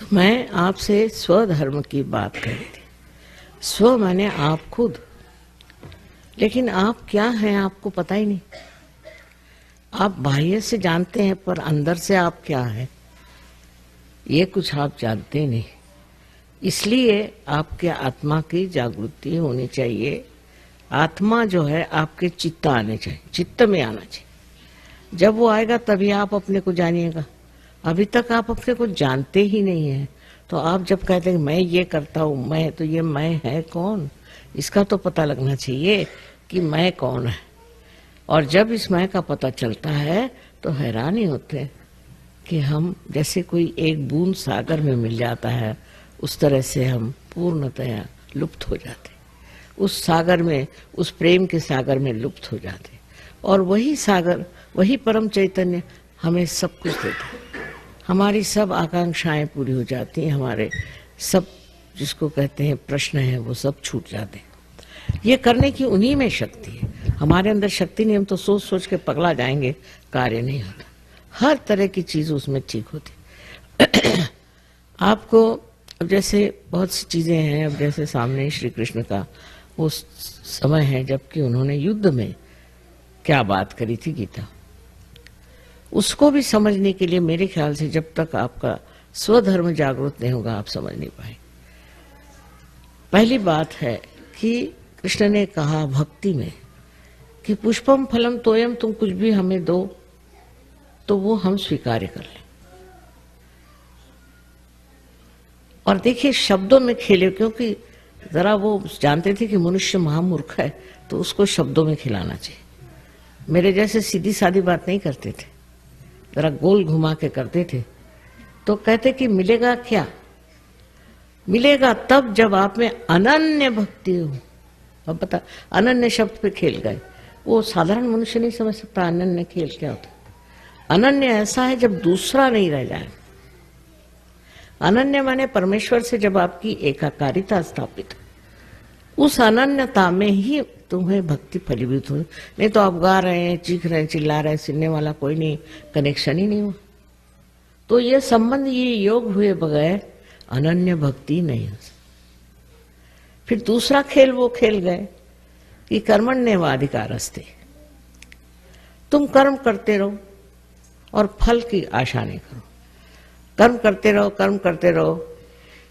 तो मैं आपसे स्वधर्म की बात कर रही थी। स्व माने आप खुद, लेकिन आप क्या हैं आपको पता ही नहीं। आप बाह्य से जानते हैं पर अंदर से आप क्या हैं ये कुछ आप जानते नहीं। इसलिए आपके आत्मा की जागृति होनी चाहिए। आत्मा जो है आपके चित्त आने चाहिए, चित्त में आना चाहिए। जब वो आएगा तभी आप अपने को जानिएगा। अभी तक आप अपने को जानते ही नहीं हैं। तो आप जब कहते हैं मैं ये करता हूँ, मैं, तो ये मैं है कौन, इसका तो पता लगना चाहिए कि मैं कौन है। और जब इस मैं का पता चलता है तो हैरान ही होते कि हम जैसे कोई एक बूंद सागर में मिल जाता है, उस तरह से हम पूर्णतया लुप्त हो जाते, उस सागर में, उस प्रेम के सागर में लुप्त हो जाते। और वही सागर, वही परम चैतन्य हमें सब कुछ देता है। हमारी सब आकांक्षाएं पूरी हो जाती हैं, हमारे सब जिसको कहते हैं प्रश्न हैं वो सब छूट जाते हैं। ये करने की उन्हीं में शक्ति है। हमारे अंदर शक्ति नहीं, हम तो सोच सोच के पगला जाएंगे, कार्य नहीं होता। हर तरह की चीज उसमें ठीक होती। आपको अब जैसे बहुत सी चीजें हैं, अब जैसे सामने श्री कृष्ण का वो समय है जबकि उन्होंने युद्ध में क्या बात करी थी गीता, उसको भी समझने के लिए मेरे ख्याल से जब तक आपका स्वधर्म जागृत नहीं होगा आप समझ नहीं पाए। पहली बात है कि कृष्ण ने कहा भक्ति में कि पुष्पम फलम तोयम, तुम कुछ भी हमें दो तो वो हम स्वीकार कर लें। और देखिए शब्दों में खेले, क्योंकि जरा वो जानते थे कि मनुष्य महामूर्ख है तो उसको शब्दों में खिलाना चाहिए। मेरे जैसे सीधी सादी बात नहीं करते थे, जरा गोल घुमा के करते थे। तो कहते कि मिलेगा क्या, मिलेगा तब जब आप में अनन्य भक्ति हो। अब पता अनन्य शब्द पे खेल गए, वो साधारण मनुष्य नहीं समझ सकता अनन्य खेल क्या होता। अनन्य ऐसा है जब दूसरा नहीं रह जाए। अनन्य माने परमेश्वर से जब आपकी एकाकारिता स्थापित, उस अनन्यता में ही तुम्हें भक्ति फलीभूत हो। नहीं तो आप गा रहे हैं, चीख रहे हैं, चिल्ला रहे हैं, सुनने वाला कोई नहीं, कनेक्शन ही नहीं हुआ। तो ये संबंध, ये योग हुए बगैर अनन्य भक्ति नहीं हो सकती। फिर दूसरा खेल वो खेल गए कि कर्मण्येवाधिकारस्ते, तुम कर्म करते रहो और फल की आशा नहीं करो। कर्म करते रहो, कर्म करते रहो,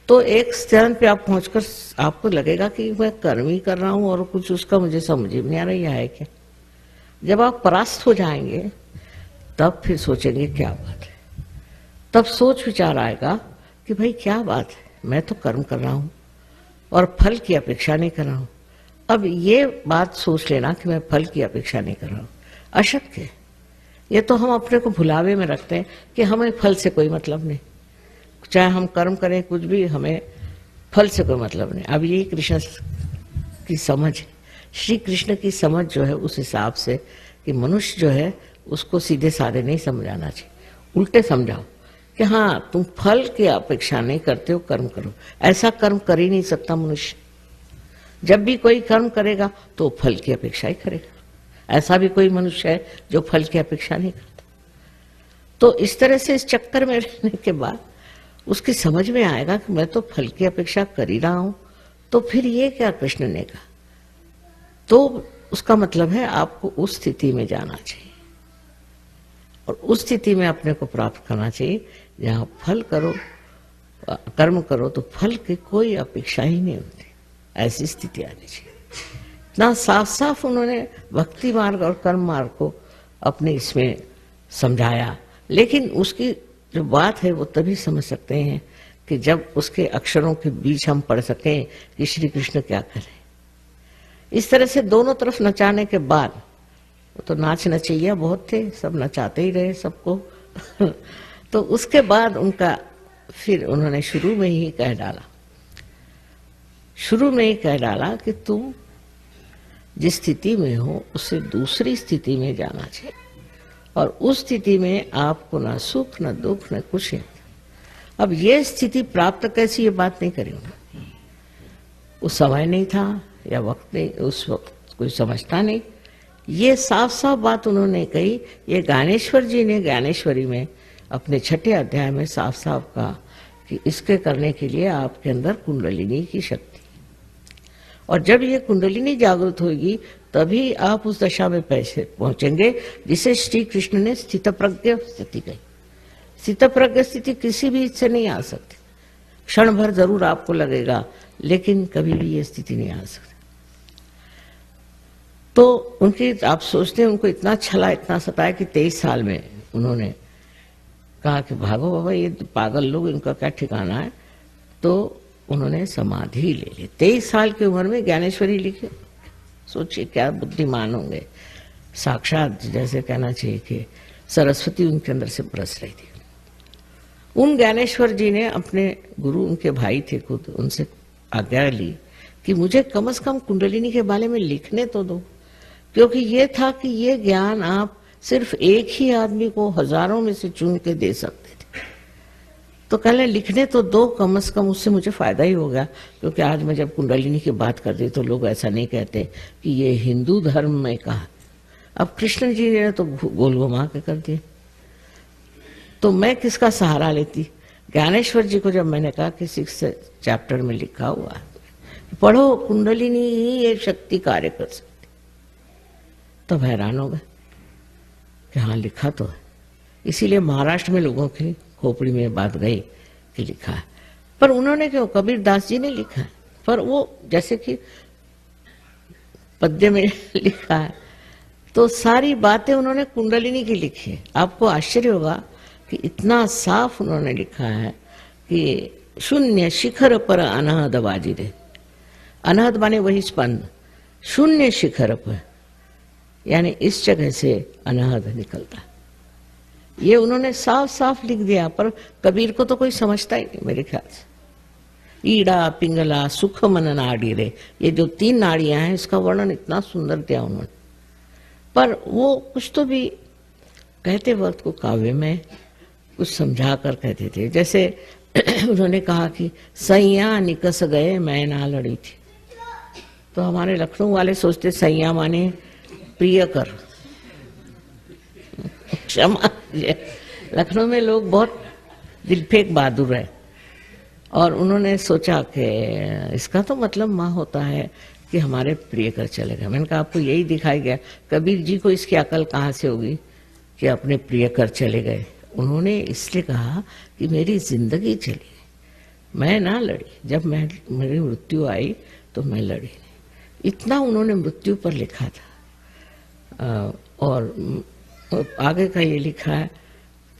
तो एक चरण पे आप पहुंचकर आपको लगेगा कि मैं कर्म ही कर रहा हूं और कुछ उसका मुझे समझ ही नहीं आ रही है क्या। जब आप परास्त हो जाएंगे तब फिर सोचेंगे क्या बात है। तब सोच विचार आएगा कि भाई क्या बात है, मैं तो कर्म कर रहा हूं और फल की अपेक्षा नहीं कर रहा हूं। अब ये बात सोच लेना कि मैं फल की अपेक्षा नहीं कर रहा हूं अशक्य है। ये तो हम अपने को भुलावे में रखते हैं कि हमें फल से कोई मतलब नहीं, चाहे हम कर्म करें कुछ भी, हमें फल से कोई मतलब नहीं। अब ये कृष्ण की समझ, श्री कृष्ण की समझ जो है उस हिसाब से कि मनुष्य जो है उसको सीधे साधे नहीं समझाना चाहिए, उल्टे समझाओ कि हाँ तुम फल की अपेक्षा नहीं करते हो, कर्म करो। ऐसा कर्म कर ही नहीं सकता मनुष्य। जब भी कोई कर्म करेगा तो फल की अपेक्षा ही करेगा। ऐसा भी कोई मनुष्य है जो फल की अपेक्षा नहीं करता। तो इस तरह से इस चक्कर में रहने के बाद उसकी समझ में आएगा कि मैं तो फल की अपेक्षा कर ही रहा हूं, तो फिर ये क्या कृष्ण ने कहा। तो उसका मतलब है आपको उस स्थिति में जाना चाहिए और उस स्थिति में अपने को प्राप्त करना चाहिए जहां फल करो, कर्म करो तो फल की कोई अपेक्षा ही नहीं होती। ऐसी स्थिति आनी चाहिए। इतना साफ साफ उन्होंने भक्ति मार्ग और कर्म मार्ग को अपने इसमें समझाया। लेकिन उसकी जो बात है वो तभी समझ सकते हैं कि जब उसके अक्षरों के बीच हम पढ़ सकें कि श्री कृष्ण क्या करें। इस तरह से दोनों तरफ नचाने के बाद, वो तो नाच नचैया बहुत थे, सब नचाते ही रहे सबको। तो उसके बाद उनका फिर उन्होंने शुरू में ही कह डाला कि तुम जिस स्थिति में हो उससे दूसरी स्थिति में जाना चाहिए और उस स्थिति में आपको ना सुख न दुख न कुछ है। अब ये स्थिति प्राप्त कैसी, ये बात नहीं करी उन्होंने। उस समय नहीं था या वक्त नहीं, उस वक्त कोई समझता नहीं। ये साफ साफ बात उन्होंने कही। ये ज्ञानेश्वर जी ने ज्ञानेश्वरी में अपने 6ठे अध्याय में साफ साफ कहा कि इसके करने के लिए आपके अंदर कुंडलिनी की शक्ति, और जब ये कुंडलिनी जागृत होगी तभी आप उस दशा में पहुंचेंगे जिसे श्री कृष्ण ने स्थितप्रज्ञ स्थिति कही। स्थितप्रज्ञ स्थिति किसी भी से नहीं आ सकती, क्षण भर जरूर आपको लगेगा, लेकिन कभी भी ये स्थिति नहीं आ सकती। तो उनकी, आप सोचते हैं उनको इतना छला, इतना सताया कि 23 साल में उन्होंने कहा कि भागो बाबा, ये पागल लोग, इनका क्या ठिकाना है। तो उन्होंने समाधि ले ली। 23 साल की उम्र में ज्ञानेश्वरी लिखे। सोचिए क्या बुद्धिमान होंगे। साक्षात जैसे कहना चाहिए कि सरस्वती उनके अंदर से बरस रही थी। उन ज्ञानेश्वर जी ने अपने गुरु, उनके भाई थे खुद, उनसे आज्ञा ली कि मुझे कम से कम कुंडलिनी के बारे में लिखने तो दो, क्योंकि ये था कि ये ज्ञान आप सिर्फ एक ही आदमी को हजारों में से चुन के दे सकते थे। तो कहने लिखने तो दो कम से कम, उससे मुझे फायदा ही होगा, क्योंकि आज मैं जब कुंडलिनी की बात करती तो लोग ऐसा नहीं कहते कि ये हिंदू धर्म में कहा। अब कृष्ण जी ने तो गोल घुमा के कर दिया, तो मैं किसका सहारा लेती। ज्ञानेश्वर जी को जब मैंने कहा कि 6 चैप्टर में लिखा हुआ है, पढ़ो, कुंडलिनी ही ये शक्ति कार्य कर सकती, तो हैरान हो गए कि हाँ लिखा तो है। इसीलिए महाराष्ट्र में लोगों की खोपड़ी में बात गई कि लिखा है। पर उन्होंने क्यों, कबीर दास जी ने लिखा है, पर वो जैसे कि पद्य में लिखा है, तो सारी बातें उन्होंने कुंडलिनी की लिखी है। आपको आश्चर्य होगा कि इतना साफ उन्होंने लिखा है कि शून्य शिखर पर अनहद बाजिरे। अनहद माने वही स्पंद, शून्य शिखर पर, यानी इस जगह से अनहद निकलता। ये उन्होंने साफ साफ लिख दिया, पर कबीर को तो कोई समझता ही नहीं मेरे ख्याल से। ईड़ा पिंगला सुख मन नाड़ी रे, ये जो 3 नाड़ियां हैं, इसका वर्णन इतना सुंदर दिया उन्होंने। पर वो कुछ तो भी कहते वक्त को काव्य में कुछ समझा कर कहते थे। जैसे उन्होंने कहा कि सैया निकस गए मैं ना लड़ी थी, तो हमारे लखनऊ वाले सोचते सैया माने प्रिय कर, क्षमा। लखनऊ में लोग बहुत दिलफेक बहादुर है, और उन्होंने सोचा कि इसका तो मतलब माँ होता है कि हमारे प्रिय कर चले गए। मैंने कहा आपको यही दिखाई गया, कबीर जी को इसकी अकल कहाँ से होगी कि अपने प्रिय कर चले गए। उन्होंने इसलिए कहा कि मेरी जिंदगी चली, मैं ना लड़ी, जब मेरी मृत्यु आई तो मैं लड़ी नहीं। इतना उन्होंने मृत्यु पर लिखा था। और आगे का ये लिखा है,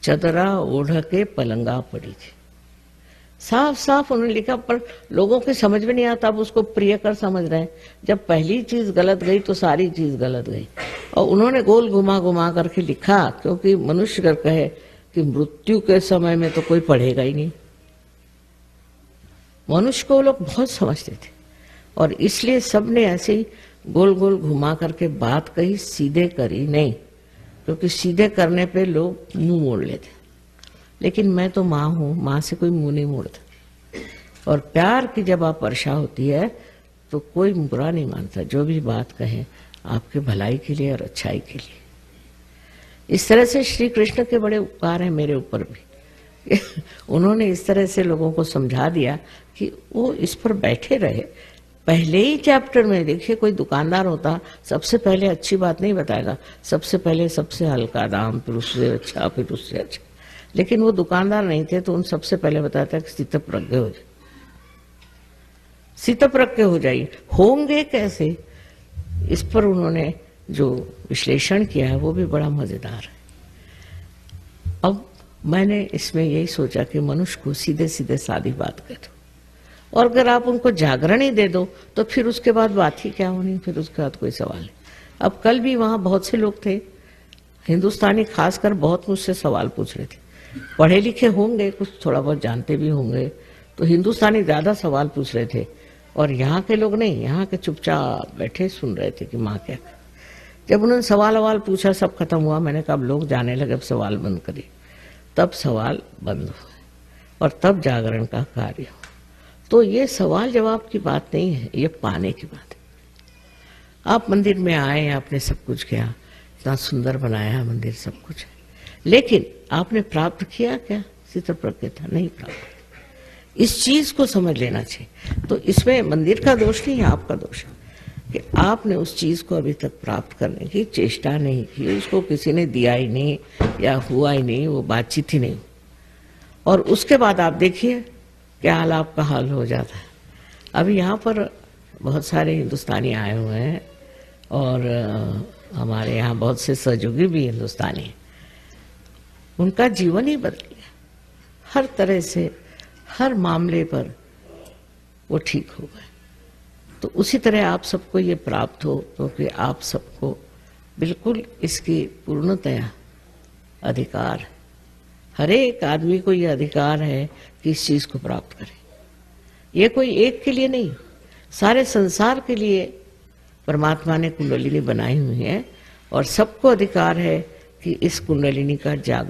चदरा ओढ़ के पलंगा पड़ी थी। साफ साफ उन्होंने लिखा, पर लोगों के समझ में नहीं आता, अब उसको प्रिय कर समझ रहे हैं। जब पहली चीज गलत गई तो सारी चीज गलत गई। और उन्होंने गोल घुमा घुमा करके लिखा, क्योंकि मनुष्य अगर कहे कि मृत्यु के समय में तो कोई पढ़ेगा ही नहीं। मनुष्य को वो लोग बहुत समझते थे, और इसलिए सबने ऐसे ही गोल गोल घुमा करके बात कही, सीधे करी नहीं, क्योंकि सीधे करने पे लोग मुंह मोड़ लेते। लेकिन मैं तो माँ हूं, माँ से कोई मुंह नहीं मोड़ता। और प्यार की जब आप वर्षा होती है तो कोई बुरा नहीं मानता, जो भी बात कहे आपके भलाई के लिए और अच्छाई के लिए। इस तरह से श्री कृष्ण के बड़े उपकार हैं मेरे ऊपर भी। उन्होंने इस तरह से लोगों को समझा दिया कि वो इस पर बैठे रहे। पहले ही चैप्टर में देखिए, कोई दुकानदार होता सबसे पहले अच्छी बात नहीं बताएगा, सबसे पहले सबसे हल्का दाम, फिर उससे अच्छा, फिर उससे अच्छा। लेकिन वो दुकानदार नहीं थे, तो उन सबसे पहले बताता कि स्थितप्रज्ञ हो जाए, स्थितप्रज्ञ हो जाइए। होंगे कैसे, इस पर उन्होंने जो विश्लेषण किया है वो भी बड़ा मजेदार है। अब मैंने इसमें यही सोचा कि मनुष्य को सीधे सीधे सादी बात कह दो, और अगर आप उनको जागरण ही दे दो तो फिर उसके बाद बात ही क्या होनी, फिर उसके बाद कोई सवाल नहीं। अब कल भी वहां बहुत से लोग थे, हिंदुस्तानी खासकर, बहुत मुझसे सवाल पूछ रहे थे। पढ़े लिखे होंगे, कुछ थोड़ा बहुत जानते भी होंगे, तो हिंदुस्तानी ज्यादा सवाल पूछ रहे थे, और यहाँ के लोग नहीं, यहाँ के चुपचाप बैठे सुन रहे थे कि माँ क्या। जब उन्होंने सवाल पूछा, सब खत्म हुआ, मैंने कहा अब लोग जाने लगे, अब सवाल बंद करिए। तब सवाल बंद हुए और तब जागरण का कार्य हो। तो ये सवाल जवाब की बात नहीं है, ये पाने की बात है। आप मंदिर में आए, आपने सब कुछ किया, इतना सुंदर बनाया मंदिर, सब कुछ है, लेकिन आपने प्राप्त किया क्या? स्थितप्रज्ञता नहीं प्राप्त। इस चीज को समझ लेना चाहिए। तो इसमें मंदिर का दोष नहीं है, आपका दोष है कि आपने उस चीज को अभी तक प्राप्त करने की चेष्टा नहीं की, उसको किसी ने दिया ही नहीं या हुआ ही नहीं, वो बातचीत ही नहीं। और उसके बाद आप देखिए क्या हाल आपका हाल हो जाता है। अभी यहाँ पर बहुत सारे हिंदुस्तानी आए हुए हैं और हमारे यहाँ बहुत से सहयोगी भी हिंदुस्तानी हैं। उनका जीवन ही बदल गया, हर तरह से हर मामले पर वो ठीक हो गए। तो उसी तरह आप सबको ये प्राप्त हो, क्योंकि आप सबको बिल्कुल इसकी पूर्णतया अधिकार है। हर एक आदमी को ये अधिकार है कि इस चीज को प्राप्त करे। ये कोई एक के लिए नहीं, सारे संसार के लिए परमात्मा ने कुंडलिनी बनाई हुई है और सबको अधिकार है कि इस कुंडलिनी का जागरण